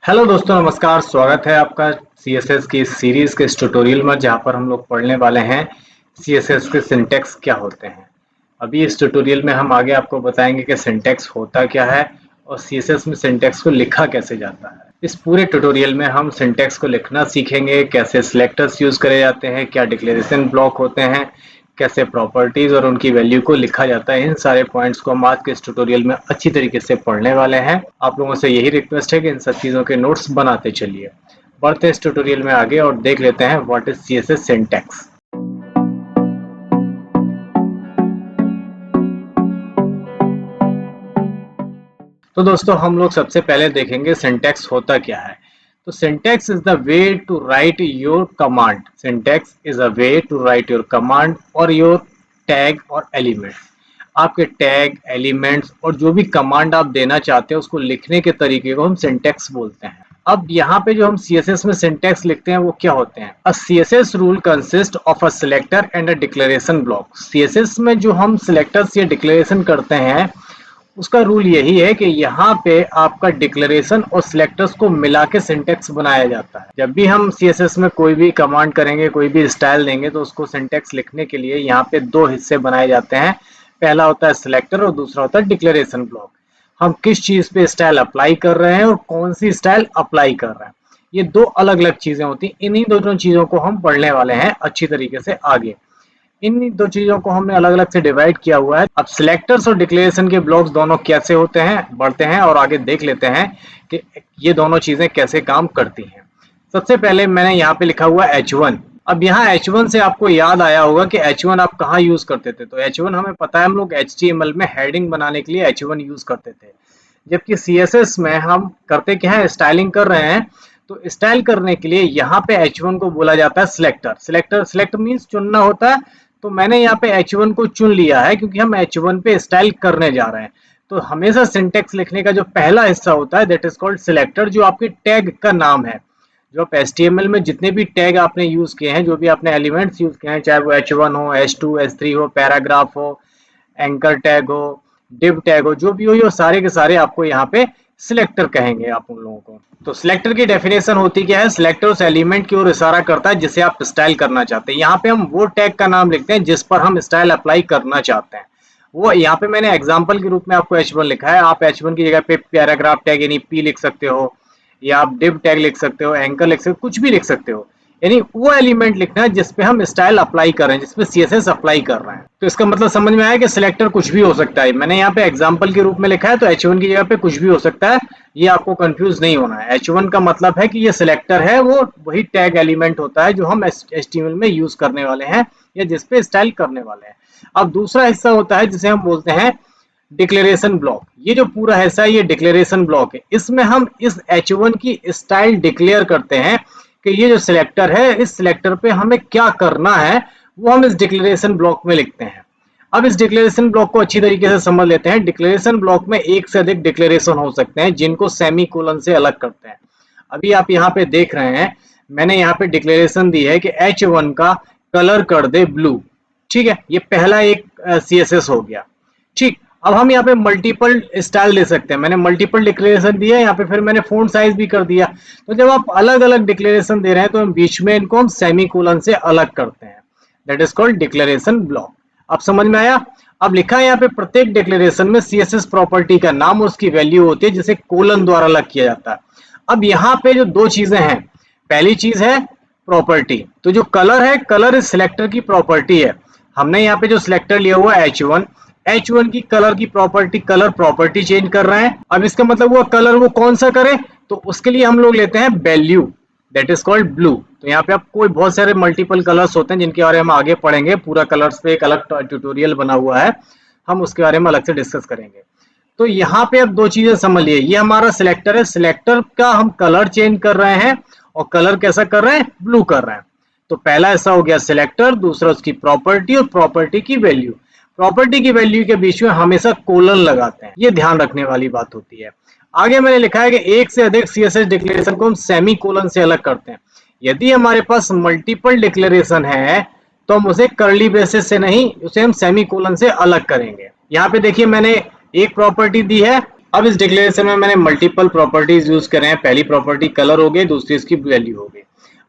Hello दोस्तों, नमस्कार। स्वागत है आपका सीएसएस की इस सीरीज के इस ट्यूटोरियल में, जहां पर हम लोग पढ़ने वाले हैं सीएसएस के सिंटैक्स क्या होते हैं। अभी इस ट्यूटोरियल में हम आगे आपको बताएंगे कि सिंटैक्स होता क्या है और सीएसएस में सिंटैक्स को लिखा कैसे जाता है। इस पूरे ट्यूटोरियल में हम सिंटैक्स को लिखना सीखेंगे, कैसे सिलेक्टर्स यूज करे जाते हैं, क्या डिक्लेरेशन ब्लॉक होते हैं, कैसे प्रॉपर्टीज और उनकी वैल्यू को लिखा जाता है। इन सारे पॉइंट्स को हम आज के इस ट्यूटोरियल में अच्छी तरीके से पढ़ने वाले हैं। आप लोगों से यही रिक्वेस्ट है कि इन सब चीज़ों के नोट्स बनाते चलिए। बढ़ते इस ट्यूटोरियल में आगे और देख लेते हैं व्हाट इज सीएसएस सिंटैक्स। तो दोस्तों, हम लोग सबसे पहले देखेंगे सिंटैक्स होता क्या है। तो syntax is the way to write your command. Syntax is a way to write your command और योर टैग और एलिमेंट्स। आपके टैग, एलिमेंट्स और जो भी कमांड आप देना चाहते हैं उसको लिखने के तरीके को हम सिंटैक्स बोलते हैं। अब यहाँ पे जो हम CSS में सिंटैक्स लिखते हैं वो क्या होते हैं। अ CSS rule consist of a selector and a declaration block. CSS में जो हम सिलेक्टर्स या डिक्लेरेशन करते हैं उसका रूल यही है कि यहाँ पे आपका डिक्लेरेशन और सिलेक्टर्स को मिला के सिंटैक्स बनाया जाता है। जब भी हम CSS में कोई भी कमांड करेंगे, कोई भी स्टाइल देंगे, तो उसको सिंटैक्स लिखने के लिए यहाँ पे दो हिस्से बनाए जाते हैं। पहला होता है सिलेक्टर और दूसरा होता है डिक्लेरेशन ब्लॉक। हम किस चीज पे स्टाइल अप्लाई कर रहे हैं और कौन सी स्टाइल अप्लाई कर रहे हैं, ये दो अलग अलग चीजें होती हैं। इन्हीं दोनों चीजों को हम पढ़ने वाले हैं अच्छी तरीके से आगे। इन दो चीजों को हमने अलग अलग से डिवाइड किया हुआ है। अब सिलेक्टर्स और डिक्लेरेशन के ब्लॉक्स दोनों कैसे होते हैं, बढ़ते हैं और आगे देख लेते हैं कि ये दोनों चीजें कैसे काम करती हैं। सबसे पहले मैंने यहाँ पे लिखा हुआ H1। अब यहाँ H1 से आपको याद आया होगा कि H1 आप कहाँ यूज करते थे। तो H1 हमें पता है, हम लोग HTML में हेडिंग बनाने के लिए H1 यूज करते थे। जबकि CSS में हम करते क्या है, स्टाइलिंग कर रहे हैं। तो स्टाइल करने के लिए यहाँ पे H1 को बोला जाता है सिलेक्टर। सिलेक्ट मीन्स चुनना होता है। तो मैंने यहाँ पे H1 को चुन लिया है क्योंकि हम H1 पे स्टाइल करने जा रहे हैं। तो हमेशा सिंटेक्स लिखने का जो पहला हिस्सा होता है दैट इज कॉल्ड सिलेक्टर, जो आपके टैग का नाम है। जो आप HTML में जितने भी टैग आपने यूज किए हैं, जो भी आपने एलिमेंट्स यूज किए हैं, चाहे वो H1 हो, H2, H3 हो, पैराग्राफ हो, एंकर टैग हो, डिव टैग हो, जो भी हो, ये सारे के सारे आपको यहाँ पे सिलेक्टर कहेंगे आप उन लोगों को। तो सिलेक्टर की डेफिनेशन होती क्या है, सिलेक्टर उस एलिमेंट की ओर इशारा करता है जिसे आप स्टाइल करना चाहते हैं। यहाँ पे हम वो टैग का नाम लिखते हैं जिस पर हम स्टाइल अप्लाई करना चाहते हैं। वो यहाँ पे मैंने एग्जांपल के रूप में आपको H1 लिखा है। आप H1 की जगह पे पैराग्राफ टैग यानी P लिख सकते हो, या आप डिव टैग लिख सकते हो, एंकर लिख सकते हो, कुछ भी लिख सकते हो। यानी वो एलिमेंट लिखना है जिसपे हम स्टाइल अप्लाई कर रहे हैं, जिसपे CSS अप्लाई कर रहे हैं। तो इसका मतलब समझ में आया कि सिलेक्टर कुछ भी हो सकता है। मैंने यहाँ पे एग्जांपल के रूप में लिखा है, तो H1 की जगह पे कुछ भी हो सकता है। ये आपको कंफ्यूज नहीं होना है। H1 का मतलब है कि ये सिलेक्टर है, वो वही टैग एलिमेंट होता है जो हम HTML में यूज करने वाले हैं या जिसपे स्टाइल करने वाले हैं। अब दूसरा हिस्सा होता है जिसे हम बोलते हैं डिक्लेरेशन ब्लॉक। ये जो पूरा हिस्सा है ये डिक्लेरेशन ब्लॉक है। इसमें हम इस H1 की स्टाइल डिक्लेयर करते हैं कि ये जो सिलेक्टर है, इस सिलेक्टर पे हमें क्या करना है वो हम इस डिक्लेरेशन ब्लॉक में लिखते हैं। अब इस डिक्लेरेशन ब्लॉक को अच्छी तरीके से समझ लेते हैं। डिक्लेरेशन ब्लॉक में एक से अधिक डिक्लेरेशन हो सकते हैं जिनको सेमी कोलन से अलग करते हैं। अभी आप यहाँ पे देख रहे हैं, मैंने यहाँ पे डिक्लेरेशन दी है कि H1 का कलर कर दे ब्लू। ठीक है, ये पहला एक CSS हो गया। ठीक, अब हम यहाँ पे मल्टीपल स्टाइल दे सकते हैं। मैंने मल्टीपल डिक्लेरेशन दिया यहाँ पे, फिर मैंने फॉन्ट साइज भी कर दिया। तो जब आप अलग अलग डिक्लेरेशन दे रहे हैं तो हम बीच में इनको हम सेमीकोलन से अलग करते हैं। That is called declaration block. अब समझ में आया। अब लिखा है यहाँ पे प्रत्येक डिक्लेरेशन में CSS प्रॉपर्टी का नाम और उसकी वैल्यू होती है जिसे कोलन द्वारा अलग किया जाता है। अब यहाँ पे जो दो चीजें हैं, पहली चीज है प्रॉपर्टी। तो जो कलर है, कलर इस सिलेक्टर की प्रॉपर्टी है। हमने यहाँ पे जो सिलेक्टर लिया हुआ है H1 की कलर की प्रॉपर्टी, कलर प्रॉपर्टी चेंज कर रहे हैं। अब इसका मतलब वो कलर वो कौन सा करे, तो उसके लिए हम लोग लेते हैं value, that is called blue. तो यहाँ पे आप कोई बहुत सारे मल्टीपल कलर्स होते हैं जिनके बारे में हम आगे पढ़ेंगे। पूरा कलर्स पे एक अलग ट्यूटोरियल बना हुआ है, हम उसके बारे में अलग से डिस्कस करेंगे। तो यहाँ पे अब दो चीजें समझ लिए। ये हमारा सिलेक्टर है, सिलेक्टर का हम कलर चेंज कर रहे हैं और कलर कैसा कर रहे हैं, ब्लू कर रहे हैं। तो पहला ऐसा हो गया सिलेक्टर, दूसरा उसकी प्रॉपर्टी और प्रॉपर्टी की वैल्यू। प्रॉपर्टी की वैल्यू के बीच में हमेशा कोलन लगाते हैं, ये ध्यान रखने वाली बात होती है। आगे मैंने लिखा है कि एक से अधिक CSS डिक्लेरेशन को हम सेमी कोलन से अलग करते हैं। यदि हमारे पास मल्टीपल डिक्लेरेशन है तो हम उसे कर्ली ब्रेसेस से नहीं, उसे हम सेमी कोलन से अलग करेंगे। यहाँ पे देखिए मैंने एक प्रॉपर्टी दी है। अब इस डिक्लेरेशन में मैंने मल्टीपल प्रॉपर्टीज यूज करे हैं। पहली प्रॉपर्टी कलर हो गई, दूसरी इसकी वैल्यू हो गई।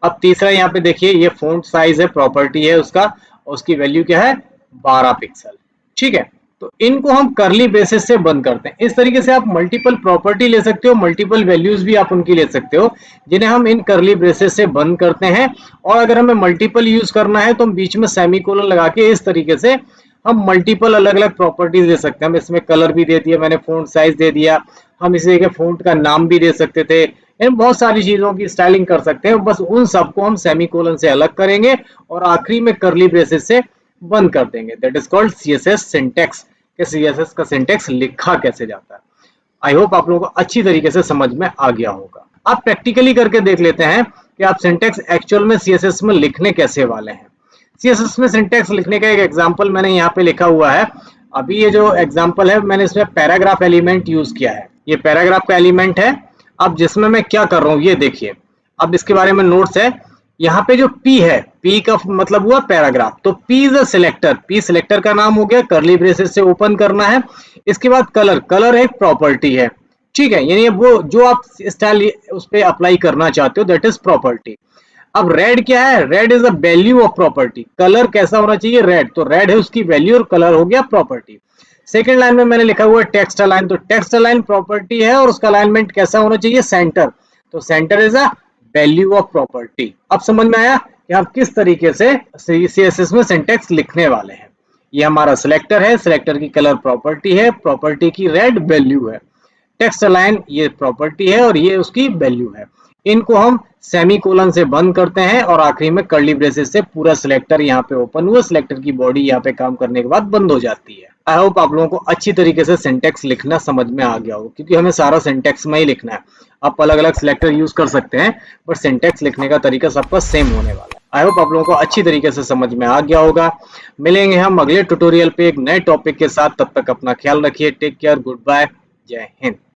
अब तीसरा यहाँ पे देखिए, ये फॉन्ट साइज है, प्रॉपर्टी है उसका, और उसकी वैल्यू क्या है, 12 पिक्सल। ठीक है, तो इनको हम करली ब्रेसेस से बंद करते हैं। इस तरीके से आप मल्टीपल प्रॉपर्टी ले सकते हो, मल्टीपल वैल्यूज भी आप उनकी ले सकते हो, जिन्हें हम इन करली ब्रेसेस से बंद करते हैं। और अगर हमें मल्टीपल यूज करना है तो हम बीच में सेमीकोलन लगा के इस तरीके से हम मल्टीपल अलग अलग प्रॉपर्टीज दे सकते हैं। हम इसमें कलर भी दे दिया मैंने, फॉन्ट साइज दे दिया, हम इसी के फॉन्ट का नाम भी दे सकते थे, इन बहुत सारी चीजों की स्टाइलिंग कर सकते हैं। बस उन सबको हम सेमीकोलन से अलग करेंगे और आखिरी में करली ब्रेसेस से बंद कर देंगे। That is called CSS syntax. कि सीएसएस का सिंटैक्स लिखा कैसे जाता है। आई होप आप लोगों को अच्छी तरीके से समझ में आ गया होगा। आप प्रैक्टिकली करके देख लेते हैं कि आप सिंटैक्स एक्चुअल में सीएसएस में लिखने कैसे वाले हैं। सीएसएस में सिंटैक्स लिखने का एक एग्जांपल मैंने यहाँ पे लिखा हुआ है। अभी ये जो एग्जांपल है, मैंने इसमें पैराग्राफ एलिमेंट यूज किया है। ये पैराग्राफ का एलिमेंट है। अब जिसमें मैं क्या कर रहा हूँ ये देखिए। अब इसके बारे में नोट्स है। यहाँ पे जो P है, P का मतलब हुआ पैराग्राफ, तो P is a selector. P selector का नाम हो गया, करली ब्रेसेस से ओपन करना है। इसके बाद कलर, कलर एक प्रॉपर्टी है। ठीक है, यानी वो जो आप स्टाइल उस पर अप्लाई करना चाहते हो दैट इज प्रॉपर्टी। अब रेड क्या है, red is the value of property. Colour कैसा होना चाहिए, रेड, तो रेड है उसकी वैल्यू और कलर हो गया प्रॉपर्टी। सेकंड लाइन में मैंने लिखा हुआ है टेक्स्ट अलाइन, तो टेक्स्ट अलाइन प्रॉपर्टी है और उसका अलाइनमेंट कैसा होना चाहिए, सेंटर, तो centre is a value of property. अब समझ में आया कि हम किस तरीके से सीएसएस में सिंटैक्स लिखने वाले हैं। ये हमारा सिलेक्टर है, सिलेक्टर की कलर प्रॉपर्टी है, प्रॉपर्टी की रेड वैल्यू है। टेक्स्ट अलाइन ये प्रॉपर्टी है और ये उसकी वैल्यू है। इनको हम सेमीकोलन से बंद करते हैं और आखिरी में कर्ली ब्रेसेस से पूरा सिलेक्टर यहाँ पे ओपन हुआ, सिलेक्टर की बॉडी यहाँ पे काम करने के बाद बंद हो जाती है। आई होप आप लोगों को अच्छी तरीके से सिंटैक्स लिखना समझ में आ गया हो, क्योंकि हमें सारा सिंटैक्स में ही लिखना है। आप अलग अलग सिलेक्टर यूज कर सकते हैं, बट सिंटैक्स लिखने का तरीका सबका सेम होने वाला है। आई होप आप लोगों को अच्छी तरीके से समझ में आ गया होगा। मिलेंगे हम अगले ट्यूटोरियल पे एक नए टॉपिक के साथ। तब तक अपना ख्याल रखिए। टेक केयर, गुड बाय, जय हिंद।